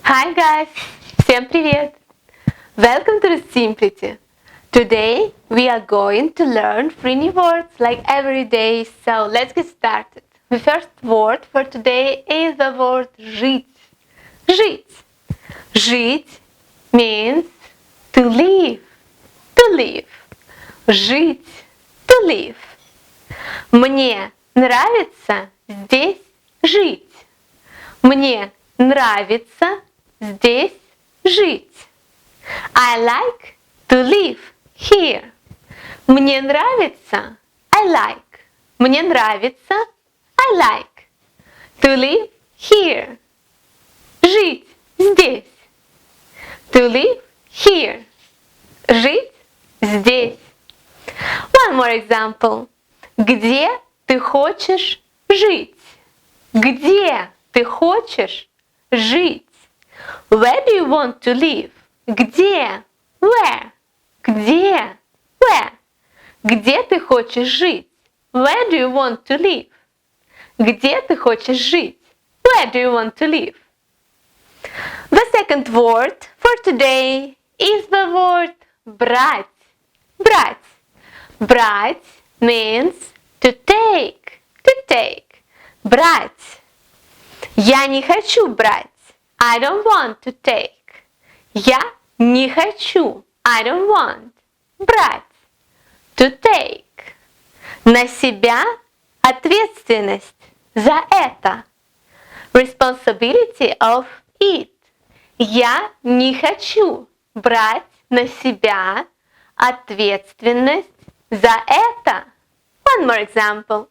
Hi guys! Всем привет! Welcome to the Simplicity. Today we are going to learn 3 new words like every day, so let's get started. The first word for today is the word жить. Жить. Жить means to live. To live. Жить. To live. Мне нравится здесь жить. Мне нравится здесь жить. I like to live here. Мне нравится. I like. Мне нравится. I like. To live here. Жить здесь. To live here. Жить здесь. One more example. Где ты хочешь жить? Где ты хочешь жить? Where do you want to live? Где? Where? Где? Where? Где ты хочешь жить? Where do you want to live? Где ты хочешь жить? Where do you want to live? The second word for today is the word брать. Брать. Брать means to take. To take. Брать. Я не хочу брать. I don't want to take. Я не хочу. I don't want. Брать. To take. На себя ответственность за это. Responsibility of it. Я не хочу брать на себя ответственность за это. One more example.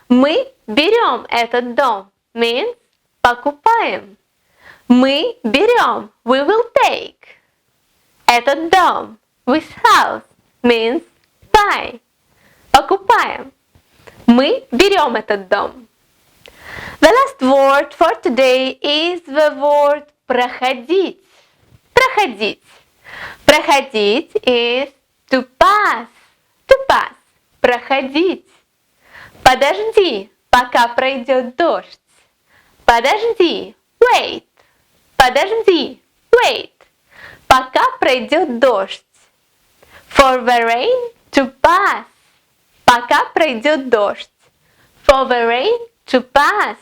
Мы берем этот дом means покупаем. Мы берем, we will take. Этот дом, this house, means buy. Покупаем. Мы берем этот дом. The last word for today is the word проходить. Проходить. Проходить is to pass. To pass. Проходить. Подожди, пока пройдет дождь. Подожди, wait. Подожди, wait. Пока пройдет дождь. For the rain to pass. Пока пройдет дождь. For the rain to pass.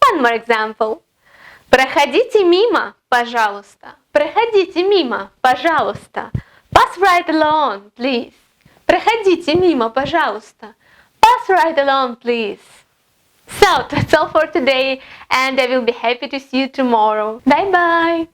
One more example. Проходите мимо, пожалуйста. Проходите мимо, пожалуйста. Pass right along, please. Проходите мимо, пожалуйста. Pass right along, please. So, that's all for today, and I will be happy to see you tomorrow. Bye bye!